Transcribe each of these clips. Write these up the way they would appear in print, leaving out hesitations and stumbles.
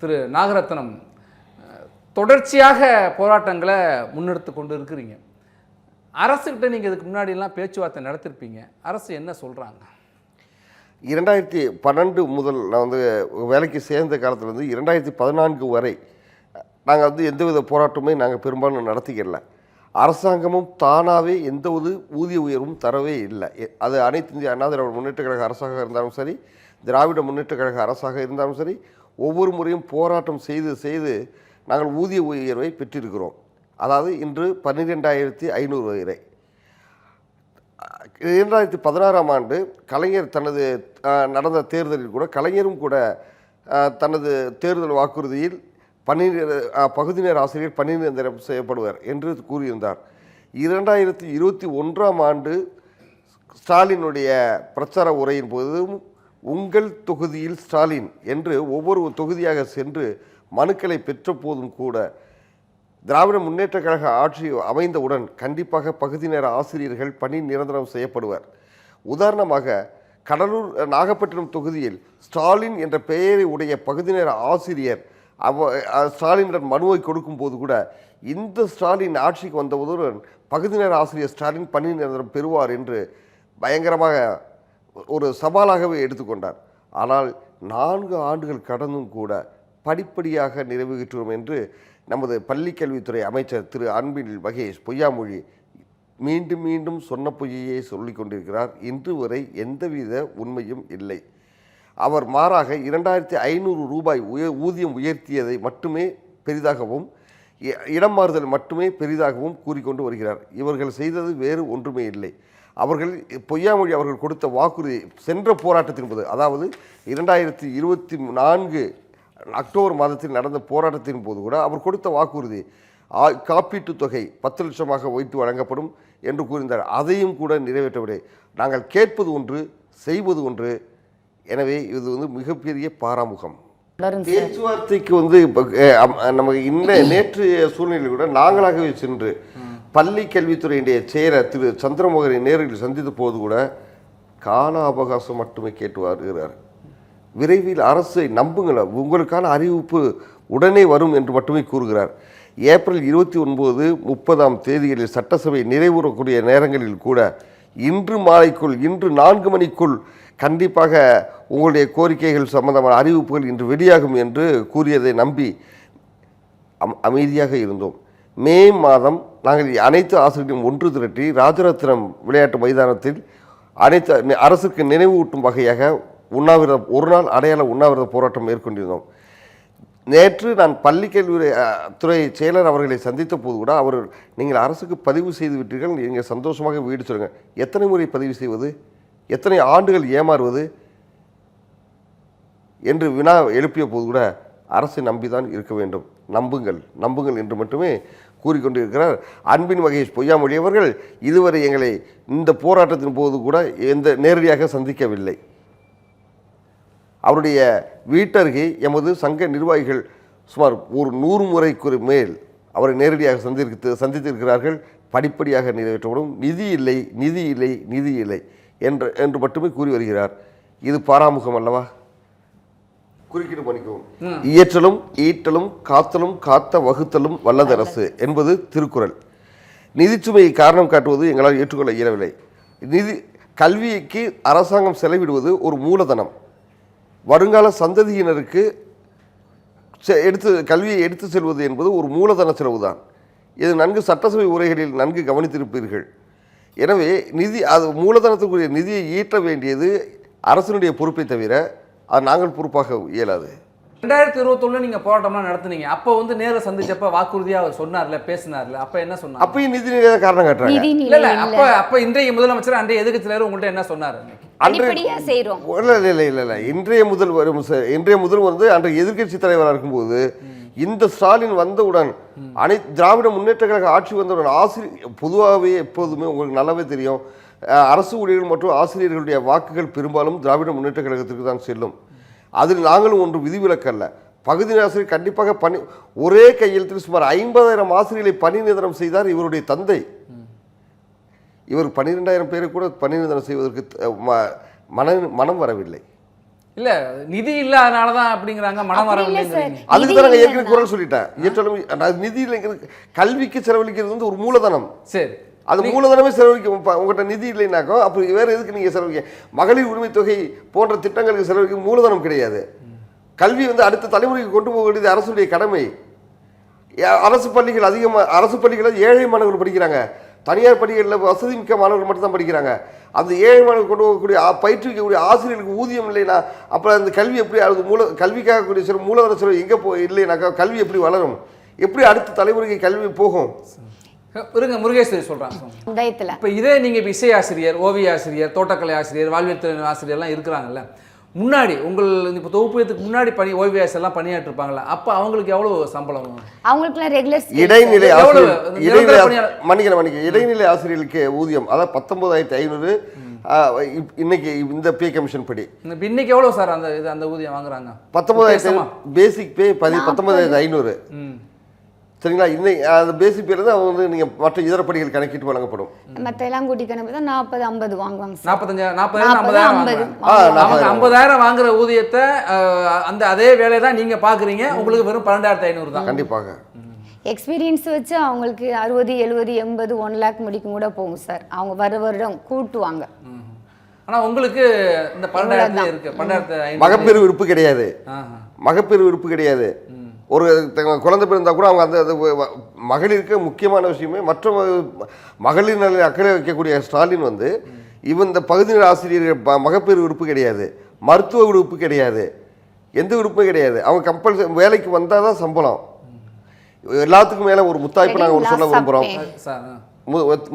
திரு நாகரத்னம் தொடர்ச்சியாக போராட்டங்களை முன்னெடுத்து கொண்டு இருக்கிறீங்க. அரசுகிட்ட நீங்கள் இதுக்கு முன்னாடியெல்லாம் பேச்சுவார்த்தை நடத்திருப்பீங்க. அரசு என்ன சொல்கிறாங்க? 2012 முதல் நான் வேலைக்கு சேர்ந்த காலத்துலேருந்து 2014 வரை நாங்கள் எந்தவித போராட்டமே நாங்கள் பெரும்பாலும் நடத்திக்கல. அரசாங்கமும் தானாகவே எந்த ஒரு ஊதிய உயர்வும் தரவே இல்லை. அது அனைத்து இந்திய அண்ணா திராவிட முன்னேற்ற கழக அரசாக இருந்தாலும் சரி, திராவிட முன்னேற்ற கழக அரசாக இருந்தாலும் சரி, ஒவ்வொரு முறையும் போராட்டம் செய்து நாங்கள் ஊதிய உயர்வை பெற்றிருக்கிறோம். அதாவது இன்று 12,500 வரை. 2016ஆம் ஆண்டு கலைஞர் தனது நடந்த தேர்தலில் கூட கலைஞரும் கூட தனது தேர்தல் வாக்குறுதியில் பகுதி நேர ஆசிரியர் பணி நிரந்தரம் செய்யப்படுவார் என்று கூறியிருந்தார். 2021ஆம் ஆண்டு ஸ்டாலினுடைய பிரச்சார உரையின் போதும் உங்கள் தொகுதியில் ஸ்டாலின் என்று ஒவ்வொரு தொகுதியாக சென்று மனுக்களை பெற்ற போதும் கூட திராவிட முன்னேற்ற கழக ஆட்சி அமைந்தவுடன் கண்டிப்பாக பகுதி நேர ஆசிரியர்கள் பணி நிரந்தரம் செய்யப்படுவார். உதாரணமாக கடலூர் நாகப்பட்டினம் தொகுதியில் ஸ்டாலின் என்ற பெயரை உடைய பகுதி நேர ஆசிரியர் ஸ்டாலினிடம் மனுவை கொடுக்கும் போது கூட இந்த ஸ்டாலின் ஆட்சிக்கு வந்தவுடன் பகுதி நேர ஆசிரியர் ஸ்டாலின் பணி நிரந்தரம் பெறுவார் என்று பயங்கரமாக ஒரு சவாலாகவே எடுத்துக்கொண்டார். ஆனால் 4 ஆண்டுகள் கடந்தும் கூட படிப்படியாக நிறைவேற்றுவோம் என்று நமது பள்ளிக்கல்வித்துறை அமைச்சர் திரு அன்பில் மகேஷ் பொய்யாமொழி மீண்டும் மீண்டும் சொன்ன பொய்யையே சொல்லிக் கொண்டிருக்கிறார். இன்று வரை எந்தவித உண்மையும் இல்லை. அவர் மாறாக 2,500 ரூபாய் ஊதியம் உயர்த்தியதை மட்டுமே பெரிதாகவும் இடம் மாறுதல் மட்டுமே பெரிதாகவும் கூறிக்கொண்டு வருகிறார். இவர்கள் செய்தது வேறு ஒன்றுமே இல்லை. அவர்கள் பொய்யாமொழி அவர்கள் கொடுத்த வாக்குறுதி சென்ற போராட்டத்தின் போது, அதாவது 2024 அக்டோபர் மாதத்தில் நடந்த போராட்டத்தின் போது கூட அவர் கொடுத்த வாக்குறுதி காப்பீட்டுத் தொகை 10 லட்சமாக வைத்து வழங்கப்படும் என்று கூறினார். அதையும் கூட நிறைவேற்றவில்லை. நாங்கள் கேட்பது ஒன்று, செய்வது ஒன்று. எனவே இது மிகப்பெரிய பாராமுகம். பேச்சுவார்த்தைக்கு நமக்கு நேற்று சூழ்நிலையில் கூட நாங்களாகவே சென்று பள்ளி கல்வித்துறையினுடைய செயலர் திரு சந்திரமோகனை நேரில் சந்தித்த போது கூட கால அவகாசம் மட்டுமே கேட்டு வருகிறார். விரைவில் அரசை நம்புங்கள, உங்களுக்கான அறிவிப்பு உடனே வரும் என்று மட்டுமே கூறுகிறார். ஏப்ரல் 29, 30ஆம் தேதிகளில் சட்டசபை நிறைவுறக்கூடிய நேரங்களில் கூட இன்று மாலைக்குள், இன்று 4 மணிக்குள் கண்டிப்பாக உங்களுடைய கோரிக்கைகள் சம்பந்தமான அறிவிப்புகள் இன்று வெளியாகும் என்று கூறியதை நம்பி அமைதியாக இருந்தோம். மே மாதம் நாங்கள் அனைத்து ஆசிரியர்களையும் ஒன்று திரட்டி ராஜரத்னம் விளையாட்டு மைதானத்தில் அனைத்து அரசுக்கு நினைவூட்டும் வகையாக உண்ணாவிரத ஒரு நாள் அடையாள உண்ணாவிரத போராட்டம் மேற்கொண்டிருந்தோம். நேற்று நான் பள்ளிக்கல்வித்துறை செயலர் அவர்களை சந்தித்த போது கூட அவர், நீங்கள் அரசுக்கு பதிவு செய்து விட்டீர்கள், நீங்கள் சந்தோஷமாக வீடு சொல்லுங்கள். எத்தனை முறை பதிவு செய்வது, எத்தனை ஆண்டுகள் ஏமாறுவது என்று வினா எழுப்பிய போது கூட அரசை நம்பிதான் இருக்க வேண்டும், நம்புங்கள் என்று மட்டுமே கூறிக்கொண்டிருக்கிறார் அன்பின் மகேஷ் பொய்யாமொழி அவர்கள். இதுவரை எங்களை இந்த போராட்டத்தின் போது கூட நேரடியாக சந்திக்கவில்லை. அவருடைய வீட்டருகே எமது சங்க நிர்வாகிகள் சுமார் ஒரு 100 முறைக்கு மேல் அவரை நேரடியாக சந்தித்திருக்கிறார்கள். படிப்படியாக நிறைவேற்றப்படும், நிதி இல்லை என்று மட்டுமே கூறி வருகிறார். இது பாராமுகம் அல்லவா? குறுக்கிட்டு பண்ணிக்கவும். இயற்றலும் ஈட்டலும் காத்தலும் காத்த வகுத்தலும் வல்லதரசு என்பது திருக்குறள். நிதிச்சுமையை காரணம் காட்டுவது எங்களால் ஏற்றுக்கொள்ள இயலவில்லை. கல்விக்கு அரசாங்கம் செலவிடுவது ஒரு மூலதனம். வருங்கால சந்ததியினருக்கு கல்வியை எடுத்து செல்வது என்பது ஒரு மூலதன செலவு தான். இது நன்கு சட்டசபை உரைகளில் நன்கு கவனித்திருப்பீர்கள். எனவே அது மூலதனத்துக்குரிய நிதியை ஈட்ட வேண்டியது அரசினுடைய பொறுப்பை தவிர அது நாங்கள் பொறுப்பாக இயலாது. 2021 நீங்கள் போராட்டம்லாம் நடத்துனீங்க. அப்போ நேரில் சந்திச்சப்ப வாக்குறுதியாக அவர் சொன்னார்ல, பேசினார்ல, அப்போ என்ன சொன்னார்? அப்பயும் நிதி நிலை காரணம் காட்டுறாங்க. இல்லை அப்போ இன்றைய முதலமைச்சர் அன்றைய எதிர்க்கட்சியினர் உங்கள்கிட்ட என்ன சொன்னார்? இல்லை இன்றைய முதல் அன்றைய எதிர்க்கட்சி தலைவராக இருக்கும்போது இந்த ஸ்டாலின் வந்தவுடன் அனைத்து திராவிட முன்னேற்ற கழக ஆட்சி வந்தவுடன் ஆசிரியர் பொதுவாகவே எப்போதுமே உங்களுக்கு நல்லாவே தெரியும், அரசு ஊழியர்கள் மற்றும் ஆசிரியர்களுடைய வாக்குகள் பெரும்பாலும் திராவிட முன்னேற்ற கழகத்திற்கு தான் செல்லும். அதில் நாங்களும் ஒன்று விதிவிலக்கல்ல. பகுதி ஆசிரியர் கண்டிப்பாக ஒரே கையெழுத்தில் சுமார் 50,000 ஆசிரியர்களை பணி நிரந்தரம் செய்தார் இவருடைய தந்தை. இவர் 12,000 பேரை கூட பணி நிரந்தரம் செய்வதற்கு மனம் வரவில்லை. இல்ல நிதி இல்லாதனால தான் அப்படிங்கிறாங்க, மனம் அப்படி இல்ல சார். வரவில்லைங்கிறீங்க. அதுக்கு நிதி தான் நாங்கள் ஏற்கனவே இல்லைன்னா- குரல் சொல்லிட்டேன். நான் நிதி இல்லைங்கிறது, கல்விக்கு செலவழிக்கிறது வந்து ஒரு மூலதனம். சரி, அது மூலதனமே செலவழிக்க உங்கள்கிட்ட நிதி இல்லைனாக்கோ அப்புறம் வேற எதுக்கு நீங்கள் செலவழிக்க? மகளிர் உரிமை தொகை போன்ற திட்டங்களுக்கு செலவழிக்க மூலதனம் கிடையாது. கல்வி வந்து அடுத்த தலைமுறைக்கு கொண்டு போக வேண்டியது அரசுடைய கடமை. அரசு பள்ளிகள் அரசு பள்ளிகளில் ஏழை மாணவர்கள் படிக்கிறாங்க, தனியார் பள்ளிகளில் வசதி மிக்க மாணவர்கள் மட்டும்தான் படிக்கிறாங்க. அந்த ஏழை மாணவர்கள் கொண்டு போகக்கூடிய பயிற்றுவிக்கக்கூடிய ஆசிரியர்களுக்கு ஊதியம் இல்லைன்னா அப்புறம் அந்த கல்வி எப்படி அது கல்விக்காக கூடிய சில மூலதன செலவு எங்கே இல்லைனாக்கா கல்வி எப்படி வளரும்? எப்படி அடுத்த தலைமுறைக்கு கல்வி போகும்? இருங்க, முருகேஸ்வரி சொல்றாங்க. சமுதாயத்துல இப்போ இதே நீங்க இப்போ இசை ஆசிரியர், ஓவிய ஆசிரியர், தோட்டக்கலை ஆசிரியர், வாழ்வியல் துறை ஆசிரியர்லாம் இருக்கிறாங்கல்ல, முன்னாடி உங்கள் இப்போ தொகுப்புக்கு முன்னாடி ஓய்வு ஆசிரியர்லாம் பணியாற்றிருப்பாங்கல்ல, அப்போ அவங்களுக்கு எவ்வளோ சம்பளம்? அவங்களுக்குலாம் ரெகுலர் இடைநிலை எவ்வளவு? ஆசிரியர் மன்னிக்கிறேன் இடைநிலை ஆசிரியர்களுக்கு ஊதியம் அதாவது 19,500 இன்னைக்கு இந்த பே கமிஷன் படி. இன்னைக்கு எவ்வளோ சார் அந்த ஊதியம் வாங்குறாங்க? 19,500 பேசிக் பே 19,500. சரிங்களா? இன்னைக்கு அந்த பேசிக் பேர் தான் அவங்க வந்து நீங்கள் மற்ற இதர படிகள் கணக்கிட்டு வழங்கப்படும். மற்ற எல்லாம் கூட்டி கணக்கு தான் 40-50 வாங்குவாங்க சார். 40,000 50,000 வாங்குற ஊதியத்தை அந்த அதே வேலையை தான் நீங்க பாக்குறீங்க, உங்களுக்கு வெறும் 12,500 தான். கண்டிப்பாக எக்ஸ்பீரியன்ஸ் வச்சு அவங்களுக்கு 60, 70, 80, 1 லேக் முடிக்கும் கூட போகும் சார். அவங்க வருடம் கூட்டுவாங்க. ஆனா உங்களுக்கு இந்த 12,000 இருக்கு. 12,500 மகப்பேறு விருப்பு கிடையாது. மகப்பேறு விருப்பு கிடையாது. ஒரு குழந்தை பிறந்தா கூட அவங்க அந்த மகளிருக்கு முக்கியமான விஷயமே மற்ற மகளிர் நல அக்கறை வைக்கக்கூடிய ஸ்டாலின் வந்து இந்த பகுதி நேர ஆசிரியர் மகப்பேறு விருப்பு கிடையாது, மருத்துவ விடுப்பு கிடையாது, எந்த விருப்பம் கிடையாது. அவங்க கம்பல்சரி வேலைக்கு வந்தால் தான் சம்பளம். எல்லாத்துக்கும் மேலே ஒரு முத்தாய்ப்பு நாங்கள் ஒரு சொல்ல விரும்புகிறோம்.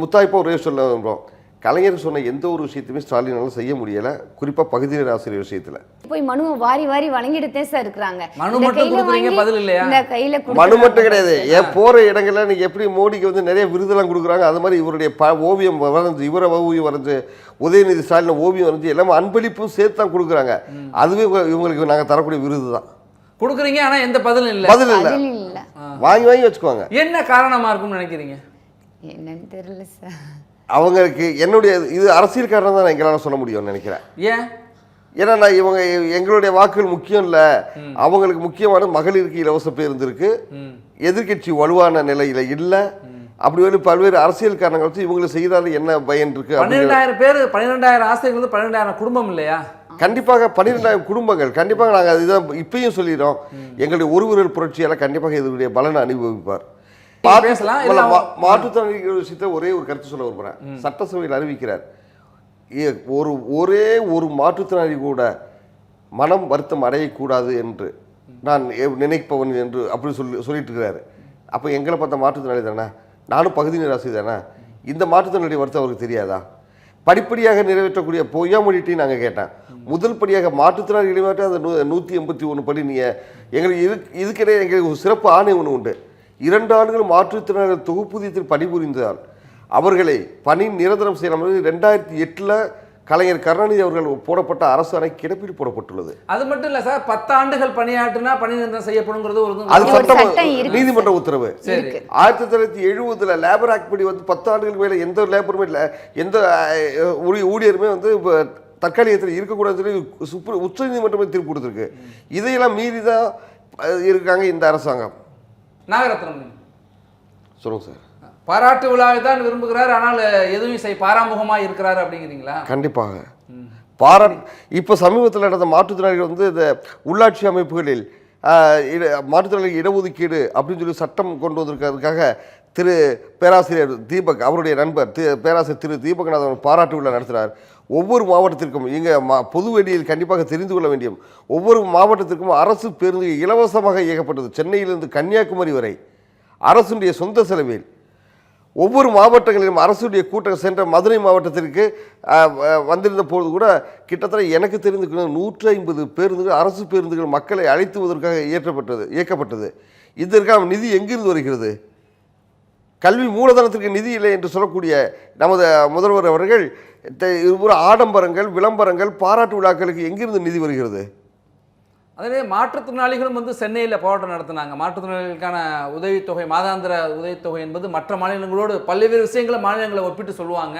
முத்தாய்ப்பாக ஒரே சொல்ல விரும்புகிறோம். கலைஞர் சொன்ன எந்த ஒரு விஷயத்தையுமே ஸ்டாலினால செய்ய முடியல, குறிப்பாக பகுதி நேர ஆசிரியர் விஷயத்தில். போய் மனுவை வாரி வாரி வழங்கிட்டே சார் இருக்கிறாங்க. மனு மட்டும் கொடுக்குறீங்க, பதில் இல்லையா? இந்த கையில மனு மட்டும் கிடையாது. ஏன் போகிற இடங்கள்ல நீங்கள் எப்படி மோடிக்கு வந்து நிறைய விருதெல்லாம் கொடுக்குறாங்க, அது மாதிரி இவருடைய ஓவியம் வரைஞ்சு, இவரை ஓவியம் வரைஞ்சு, உதயநிதி ஸ்டாலின் ஓவியம் வரைஞ்சு எல்லாமே அன்பளிப்பும் சேர்த்து தான் கொடுக்குறாங்க. அதுவே இவங்களுக்கு நாங்கள் தரக்கூடிய விருது தான் கொடுக்குறீங்க. ஆனால் எந்த பதிலும் இல்லை. பதில் இல்லை, வாங்கி வாங்கி வச்சுக்குவாங்க. என்ன காரணமாக இருக்கும்னு நினைக்கிறீங்க? என்னன்னு தெரியல சார். அவங்களுக்கு என்னுடைய இது அரசியல் காரணம் தான் எங்களால் சொல்ல முடியும்னு நினைக்கிறேன். ஏன்? ஏன்னா நான் எங்களுடைய வாக்குகள் முக்கியம் இல்லை, அவங்களுக்கு முக்கியமான மகளிருக்கு இலவச பேருந்து இருக்கு, எதிர்கட்சி வலுவான நிலையில இல்லை, அப்படி வந்து பல்வேறு அரசியல் காரணங்கள் வச்சு இவங்களுக்கு செய்யறாரு என்ன பயன் இருக்கு. 12,000 பேர், 12,000 ஆசிரியர்கள் வந்து 12,000 குடும்பம் இல்லையா? கண்டிப்பாக 12,000 குடும்பங்கள். கண்டிப்பாக நாங்கள் அதுதான் இப்பயும் சொல்லிடுறோம். எங்களுடைய ஒருவரல் புரட்சியால் கண்டிப்பாக இதனுடைய பலனை அனுபவிப்பார். மாற்றுத்திறனாளிகள் விஷயத்தை ஒரே ஒரு கருத்து சொல்ல விரும்புகிறேன். சட்டசபையில் அறிவிக்கிறார், ஒரே ஒரு மாற்றுத்திறனாளி கூட மனம் வருத்தம் அடையக்கூடாது என்று நான் நினைப்பவன் என்று அப்படி சொல்லிட்டு இருக்கிறாரு. அப்போ எங்களை பார்த்த மாற்றுத்திறனாளி தானே, நானும் பகுதி நேராசி தானே, இந்த மாற்றுத்திறனாளி வருத்தம் அவருக்கு தெரியாதா? படிப்படியாக நிறைவேற்றக்கூடிய பொய்யாமொழிட்டையும் நாங்கள் கேட்டேன். முதல் படியாக மாற்றுத்திறனாளிகளை மாற்றி அந்த 181 படி நீங்கள் எங்களுக்கு இதுக்கிடையே எங்களுக்கு ஒரு சிறப்பு ஆணை ஒன்று உண்டு. 2 ஆண்டுகள் மாற்றுத்திறனாளிகள் தொகுப்பூதியத்தில் பணிபுரிந்தால் அவர்களை பணி நிரந்தரம் செய்யலாம். 2008 கலைஞர் கருணாநிதி அவர்கள் போடப்பட்ட அரசு அணை கிடப்பில் போடப்பட்டுள்ளது. அது மட்டும் இல்ல சார், 10 ஆண்டுகள் பணியாற்றினா பணி நிரந்தரம் செய்யப்படுங்கிறது அது சட்டம் நீதிமன்ற உத்தரவு. 1970 லேபர் ஆக்ட் படி வந்து 10 ஆண்டுகள் மேலே எந்த லேபருமே இல்லை, எந்த ஊழியருமே வந்து தற்காலிகத்தில் இருக்கக்கூடாதுன்னு உச்ச நீதிமன்றமே தீர்ப்பு கொடுத்துருக்கு. இதையெல்லாம் மீறி தான் இருக்காங்க இந்த அரசாங்கம். நாகரத்னம் சொல்லுங்க சார். பாராட்டு விழாவை தான் விரும்புகிறார், ஆனால் எதுவும் பாராமுகமா இருக்கிறார் அப்படிங்கிறீங்களா? கண்டிப்பாக இப்போ சமீபத்தில் நடந்த மாற்றுத்திறனாளிகள் வந்து இந்த உள்ளாட்சி அமைப்புகளில் மாற்றுத்திறனாளிகள் இடஒதுக்கீடு அப்படின்னு சொல்லி சட்டம் கொண்டு வந்திருக்கிறதுக்காக பேராசிரியர் தீபக் அவருடைய நண்பர் பேராசிரியர் தீபக்நாதன் பாராட்டு விழா நடத்தினார். ஒவ்வொரு மாவட்டத்திற்கும் இங்கே பொது வெளியில் கண்டிப்பாக தெரிந்து கொள்ள வேண்டியும் ஒவ்வொரு மாவட்டத்திற்கும் அரசு பேருந்து இலவசமாக இயக்கப்பட்டது. சென்னையிலிருந்து கன்னியாகுமரி வரை அரசுடைய சொந்த செலவில். ஒவ்வொரு மாவட்டங்களிலும் அரசுடைய கூட்டம் சென்ற மதுரை மாவட்டத்திற்கு வந்திருந்த பொழுது கூட கிட்டத்தட்ட எனக்கு தெரிந்து 150 பேருந்துகள் அரசு பேருந்துகள் மக்களை அழைத்துவதற்காக இயக்கப்பட்டது. இதற்கான நிதி எங்கிருந்து வருகிறது? கல்வி மூலதனத்திற்கு நிதி இல்லை என்று சொல்லக்கூடிய நமது முதல்வர் அவர்கள் ஆடம்பரங்கள், விளம்பரங்கள், பாராட்டு விழாக்களுக்கு எங்கிருந்து நிதி வருகிறது? அதே மாற்றுத்திறனாளிகளும் வந்து சென்னையில் போராட்டம் நடத்தினாங்க. மாற்றுத்திறனாளிகளுக்கான உதவித்தொகை, மாதாந்திர உதவித்தொகை என்பது மற்ற மாநிலங்களோடு பல்வேறு விஷயங்களை மாநிலங்களை ஒப்பிட்டு சொல்லுவாங்க.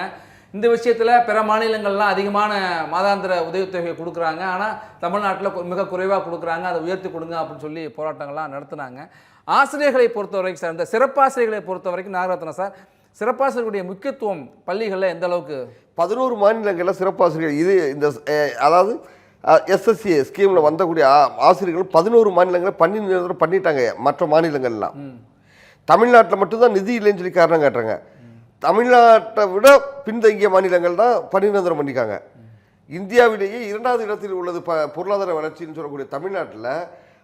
இந்த விஷயத்தில் பிற மாநிலங்கள்லாம் அதிகமான மாதாந்திர உதவித்தொகை கொடுக்குறாங்க, ஆனால் தமிழ்நாட்டில் மிக குறைவாக கொடுக்குறாங்க, அதை உயர்த்தி கொடுங்க அப்படின்னு சொல்லி போராட்டங்கள்லாம் நடத்துனாங்க. ஆசிரியர்களை பொறுத்த வரைக்கும் சார், இந்த சிறப்பாசிரியர்களை பொறுத்த வரைக்கும் நாகரத்னம் சார், சிறப்பாசிரியர்களுடைய முக்கியத்துவம் பள்ளிகளில் எந்த அளவுக்கு? 11 மாநிலங்களில் சிறப்பாசிரியர்கள் இது இந்த அதாவது எஸ்எஸ்சி ஸ்கீமில் வந்தக்கூடிய ஆசிரியர்கள் 11 மாநிலங்களில் பணி நிரந்தரம் பண்ணிட்டாங்க. மற்ற மாநிலங்கள்லாம் தமிழ்நாட்டில் மட்டும்தான் நிதி இல்லைன்னு சொல்லி காரணம் காட்டுறாங்க. தமிழ்நாட்டை விட பின்தங்கிய மாநிலங்கள் தான் பணி நிரந்தரம் பண்ணிக்காங்க. இந்தியாவிலேயே 2வது இடத்தில் உள்ளது பொருளாதார வளர்ச்சின்னு சொல்லக்கூடிய தமிழ்நாட்டில்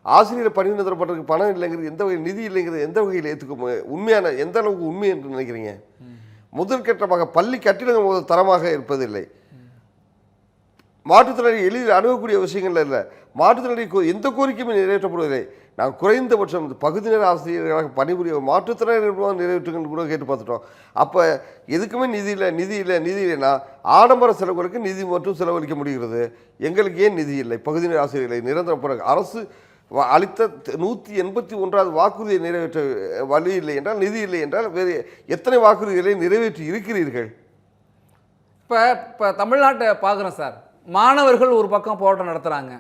ஆசிரியரை பணி நிரந்தரம் பண்ணுறதுக்கு பணம் இல்லைங்கிறது, எந்த வகை நிதி இல்லைங்கிறது எந்த வகையில் ஏற்றுக்க உண்மையான எந்த அளவுக்கு உண்மை என்று நினைக்கிறீங்க? முதல் கட்டமாக பள்ளி கட்டிடங்கள் தரமாக இருப்பதில்லை. மாற்றுத்திறனை எளிதில் அணுகக்கூடிய விஷயங்கள்ல இல்லை. மாற்றுத்திறனை எந்த கோரிக்கையுமே நிறைவேற்றப்படுவதில்லை. நாங்கள் குறைந்தபட்சம் பகுதி நேர ஆசிரியர்களாக பணிபுரிய மாற்றுத்திறனை நிறைவேற்றுங்கன்னு கூட கேட்டு பார்த்துட்டோம். அப்போ எதுக்குமே நிதி இல்லை, நிதி இல்லை, நிதி இல்லைன்னா ஆடம்பர செலவுகளுக்கு நிதி மட்டும் செலவழிக்க முடிகிறது. எங்களுக்கு ஏன் நிதி இல்லை? பகுதி நேர ஆசிரியர்களை நிரந்தரம் அரசு அளித்த 181வது வாக்குறுதியை நிறைவேற்ற வழி இல்லை என்றால், நிதி இல்லை என்றால் வேறு எத்தனை வாக்குறுதிகளை நிறைவேற்றி இருக்கிறீர்கள்? இப்போ தமிழ்நாட்டை பார்க்குறோம் சார், மாணவர்கள் ஒரு பக்கம் போராட்டம் நடத்துகிறாங்க,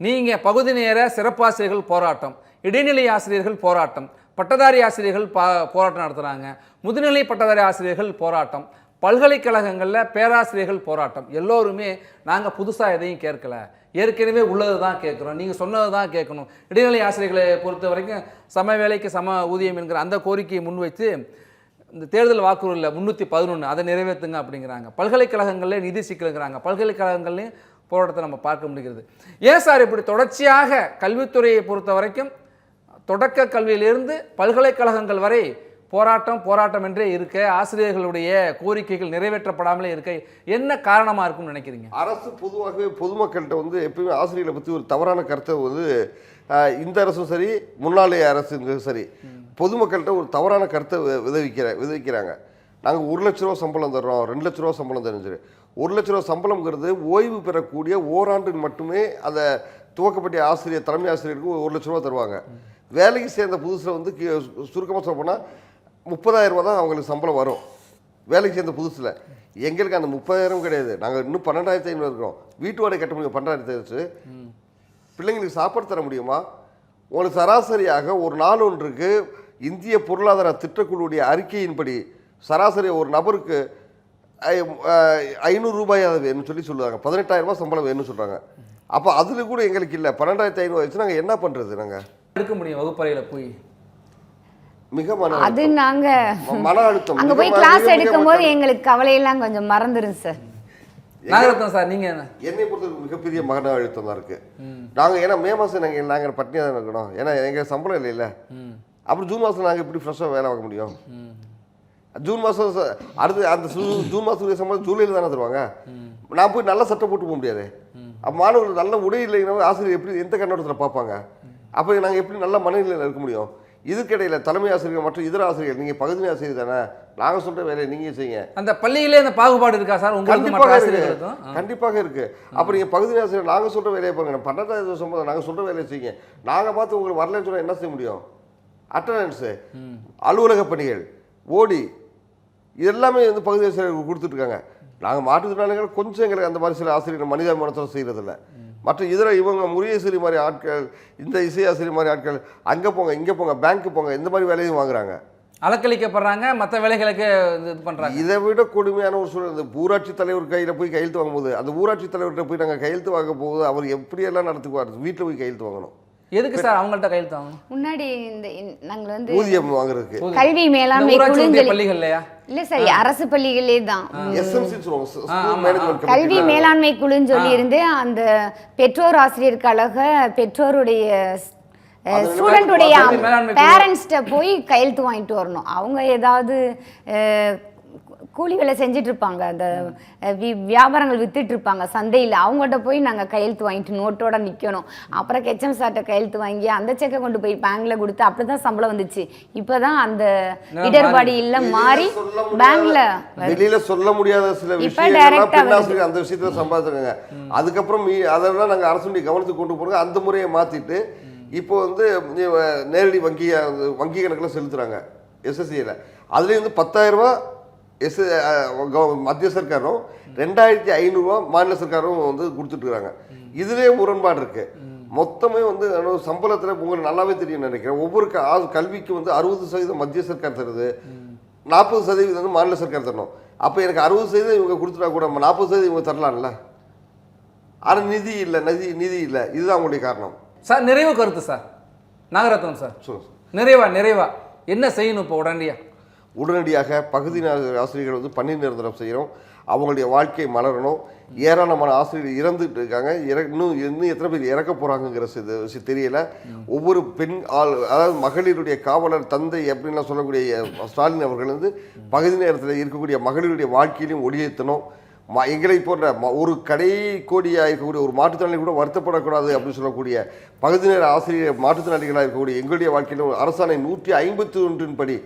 நீங்கள் பகுதி நேர சிறப்பாசிரியர்கள் போராட்டம், இடைநிலை ஆசிரியர்கள் போராட்டம், பட்டதாரி ஆசிரியர்கள் போராட்டம் நடத்துகிறாங்க, முதுநிலை பட்டதாரி ஆசிரியர்கள் போராட்டம், பல்கலைக்கழகங்களில் பேராசிரியர்கள் போராட்டம். எல்லோருமே நாங்கள் புதுசாக எதையும் கேட்கல, ஏற்கனவே உள்ளது தான் கேட்குறோம், நீங்கள் சொன்னது தான் கேட்கணும். இடைநிலை ஆசிரியர்களை பொறுத்த வரைக்கும் சம வேலைக்கு சம ஊதியம் என்கிற அந்த கோரிக்கையை முன்வைத்து இந்த தேர்தல் வாக்குறுதியில் 311 அதை நிறைவேற்றுங்க அப்படிங்கிறாங்க. பல்கலைக்கழகங்களில் நிதி சிக்கலுங்கிறாங்க. பல்கலைக்கழகங்கள்லையும் போராட்டத்தை நம்ம பார்க்க முடிகிறது. ஏன் சார் இப்படி தொடர்ச்சியாக கல்வித்துறையை பொறுத்த வரைக்கும் தொடக்க கல்வியிலிருந்து பல்கலைக்கழகங்கள் வரை போராட்டம் என்றே இருக்க, ஆசிரியர்களுடைய கோரிக்கைகள் நிறைவேற்றப்படாமலே இருக்க என்ன காரணமாக இருக்கும்னு நினைக்கிறீங்க? அரசு பொதுவாகவே பொதுமக்கள்கிட்ட எப்பயுமே ஆசிரியர்களை பற்றி ஒரு தவறான கருத்தை இந்த அரசும் சரி, முன்னாள் அரசுங்கிறது சரி, பொதுமக்கள்கிட்ட ஒரு தவறான கருத்தை விதைக்கிறாங்க. நாங்கள் 1 லட்ச ரூபா சம்பளம் தர்றோம், 2 லட்ச ரூபா சம்பளம் தருஞ்சு. 1 லட்ச ரூபா சம்பளம்ங்கிறது ஓய்வு பெறக்கூடிய ஓராண்டு மட்டுமே. அதை துவக்கப்பட்ட ஆசிரியர், தலைமை ஆசிரியருக்கு 1 லட்ச ரூபா தருவாங்க. வேலைக்கு சேர்ந்த புதுசில் சுருக்கமாக சொல்ல போனால் 30,000 ரூபா தான் அவங்களுக்கு சம்பளம் வரும். வேலைக்கு சேர்ந்த புதுசில் எங்களுக்கு அந்த 30,000 கிடையாது. நாங்கள் இன்னும் 12,500 இருக்கிறோம். வீட்டு வாடகை கட்ட முடியும். 12,000 பிள்ளைங்களுக்கு சாப்பாடு தர முடியுமா? உங்களுக்கு சராசரியாக ஒரு நாள் ஒன்றுக்கு இந்திய பொருளாதார திட்டக்குழுவுடைய அறிக்கையின்படி சராசரி ஒரு நபருக்கு 500 ரூபாயாவது வேணும்னு சொல்லுவாங்க. 18,000 ரூபாய் சம்பளம் வேணும்னு சொல்கிறாங்க. அப்போ அதில் கூட எங்களுக்கு இல்லை. 12,500 வச்சு நாங்கள் என்ன பண்ணுறது? நாங்கள் எடுக்க முடியும் வகுப்பறையில் போய் மிக அது நாங்க மன அழுத்தம் அங்க போய் கிளாஸ் எடுக்கும் போது எங்களுக்கு கவலையெல்லாம் கொஞ்சம் மறந்துடும் சார். நாகரத்னம் சார், நீங்க என்னை பொறுத்தவரைக்கும் மிகப்பெரிய மன அழுத்தம் தான் இருக்கு. நாங்கள் ஏன்னா மே மாதம் நாங்கள் பட்டினியாக தான் இருக்கணும். ஏன்னா எங்கள் சம்பளம் இல்லைல்ல. அப்புறம் ஜூன் மாதம் நாங்கள் இப்படி ஃப்ரெஷ்ஷாக வேலை வாங்க முடியும்? ஜூன் மாதம் அடுத்து அந்த ஜூன் மாதத்துடைய சம்பளம் ஜூலையில் தானே தருவாங்க. நான் போய் நல்ல சட்டை போட்டு போக முடியாது. அப்போ மாணவர்கள் நல்ல உடை இல்லைன்னா ஆசிரியர் எப்படி எந்த கண்ணோட்டத்தில் பார்ப்பாங்க? அப்போ நாங்கள் எப்படி நல்ல மனநிலையில் இருக்க முடியும்? இதுக்கிடையில் தலைமை ஆசிரியர் மற்றும் இதர ஆசிரியர், நீங்கள் பகுதி ஆசிரியர் தானே, நாங்கள் சொல்கிற வேலையை நீங்கள் செய்யுங்க. அந்த பள்ளியிலே அந்த பாகுபாடு இருக்கா சார்? கண்டிப்பாக இருக்கு, கண்டிப்பாக இருக்கு. அப்போ நீங்கள் பகுதி ஆசிரியர் நாங்கள் சொல்கிற வேலையை பாருங்க. 12,000 சம்பளம் நாங்கள் சொல்கிற வேலையை செய்யுங்க. நாங்கள் பார்த்து உங்களுக்கு வரலன்னு சொன்னால் என்ன செய்ய முடியும்? அட்டண்டன்ஸு, அலுவலக பணிகள், ஓடி இது எல்லாமே பகுதி ஆசிரியர்கள் கொடுத்துட்ருக்காங்க. நாங்கள் மாற்றுத்திறனாளிகள் கொஞ்சம் எங்களுக்கு அந்த மாதிரி சில ஆசிரியர்கள் மனிதாபிமானத்தோடு செய்கிறதில்ல. மற்ற இதர இவங்க முருகேஸ்வரி மாதிரி ஆட்கள், இந்த இசையாசிரியர் மாதிரி ஆட்கள் அங்கே போங்க இங்கே போங்க பேங்க்கு போங்க இந்த மாதிரி வேலையும் வாங்குறாங்க, அலக்களிக்கப்படுறாங்க, மற்ற வேலைகளுக்கு இது பண்ணுறாங்க. இதை விட கொடுமையான ஒரு சூழல். இந்த ஊராட்சி தலைவர் கையில் போய் கையெழுத்து வாங்கும்போது, அந்த ஊராட்சி தலைவர்கிட்ட போய் நாங்கள் கையெழுத்து வாங்க போகுது அவர் எப்படியெல்லாம் நடத்துக்குவார்? வீட்டில் போய் கையெழுத்து வாங்கணும். எதுக்கு சார் அவங்கள்ட்ட கையெழுத்து வாங்கணும்? முன்னாடி நாங்கள் ஊதியம் வாங்குறதுக்கு கல்வி மேலாண்மை பள்ளிகள்லையா? இல்ல சார், அரசு பள்ளிகளே தான் கல்வி கல்வி மேலாண்மை குழுன்னு சொல்லி இருந்து அந்த பெற்றோர் ஆசிரியர் கழக பெற்றோருடைய ஸ்டூடெண்டுடைய பேரண்ட்ஸ்கிட்ட போய் கையெழுத்து வாங்கிட்டு வரணும். அவங்க ஏதாவது கூலி வேலை செஞ்சுட்டு இருப்பாங்க, அந்த வியாபாரங்கள் வித்துட்டு இருப்பாங்க சந்தையில், அவங்கள்ட்ட போய் நாங்கள் கையெழுத்து வாங்கிட்டு நோட்டோட நிற்கணும். அப்புறம் கெச்சம் சார்ட்ட கையெழுத்து வாங்கி அந்த செக்கை கொண்டு போய் பேங்க்ல கொடுத்து அப்படி தான் சம்பளம் வந்துச்சு. இப்போதான் அந்த இடர்பாடு இல்லை மாறி பேங்க்ல வெளியில சொல்ல முடியாத சில விஷயம் அந்த விஷயத்துல சம்பாதிச்சிருக்காங்க. அதுக்கப்புறம் அதெல்லாம் நாங்கள் அரசுடைய கவனத்துக்கு கொண்டு போகிறோம். அந்த முறையை மாற்றிட்டு இப்போ நேரடி வங்கி கணக்கில் செலுத்துகிறாங்க எஸ்எஸ்சியில். அதுலேயும் 10,000 ரூபா மத்திய சர்க்காரும் 2500 மாநில சர்க்காரும் வந்து கொடுத்துட்ருக்காங்க. இதுலேயே முரண்பாடு இருக்கு. மொத்தமே வந்து சம்பளத்தில் உங்களுக்கு நல்லாவே தெரியும் நினைக்கிறேன். ஒவ்வொரு கல்விக்கு வந்து 60% மத்திய சர்க்கார் தருது, 40% வந்து மாநில சர்க்கார் தரணும். அப்போ எனக்கு 60% இவங்க கொடுத்துட்டா கூட 40% இவங்க தரலாம்ல. ஆனால் நிதி இல்லை. இதுதான் அவங்களுடைய காரணம். சார் நிறைவு கருத்து சார் நாகரத்னம் சார், சொல்லுங்கள். நிறைவா என்ன செய்யணும் இப்போ உடனடியாக பகுதி ஆசிரியர்கள் வந்து பணி நிரந்தரம் செய்யணும். அவங்களுடைய வாழ்க்கை மலரணும். ஏராளமான ஆசிரியர்கள் இறந்துட்டு இருக்காங்க. இன்னும் எத்தனை பேர் இறக்க போகிறாங்கங்கிற தெரியல. ஒவ்வொரு பெண் அதாவது மகளிருடைய காவலர் தந்தை அப்படின்லாம் சொல்லக்கூடிய ஸ்டாலின் அவர்கள் வந்து பகுதி நேரத்தில் இருக்கக்கூடிய மகளிருடைய வாழ்க்கையிலையும் ஒளியேற்றணும். எங்களை போன்ற ஒரு கோடியாக இருக்கக்கூடிய ஒரு மாற்றுத்திறனாளி கூட வருத்தப்படக்கூடாது அப்படின்னு சொல்லக்கூடிய பகுதி நேர ஆசிரியர் மாற்றுத்திறனாளிகளாக இருக்கக்கூடிய எங்களுடைய வாழ்க்கையில் அரசாணை 151 படி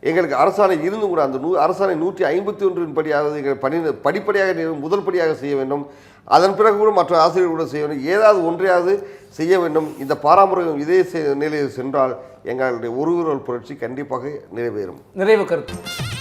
எங்களுக்கு அரசாணை இருந்தும் கூட அந்த அரசாணை 151 படியாவது எங்கள் படிப்படியாக முதல் படியாக செய்ய வேண்டும். அதன் பிறகு கூட மற்ற ஆசிரியர்கள் கூட செய்ய வேண்டும். ஏதாவது ஒன்றையாவது செய்ய வேண்டும். இந்த பாரம்பரியம் இதே நிலையில் சென்றால் எங்களுடைய ஒரு புரட்சி கண்டிப்பாக நிறைவேறும். நிறைவு கருத்து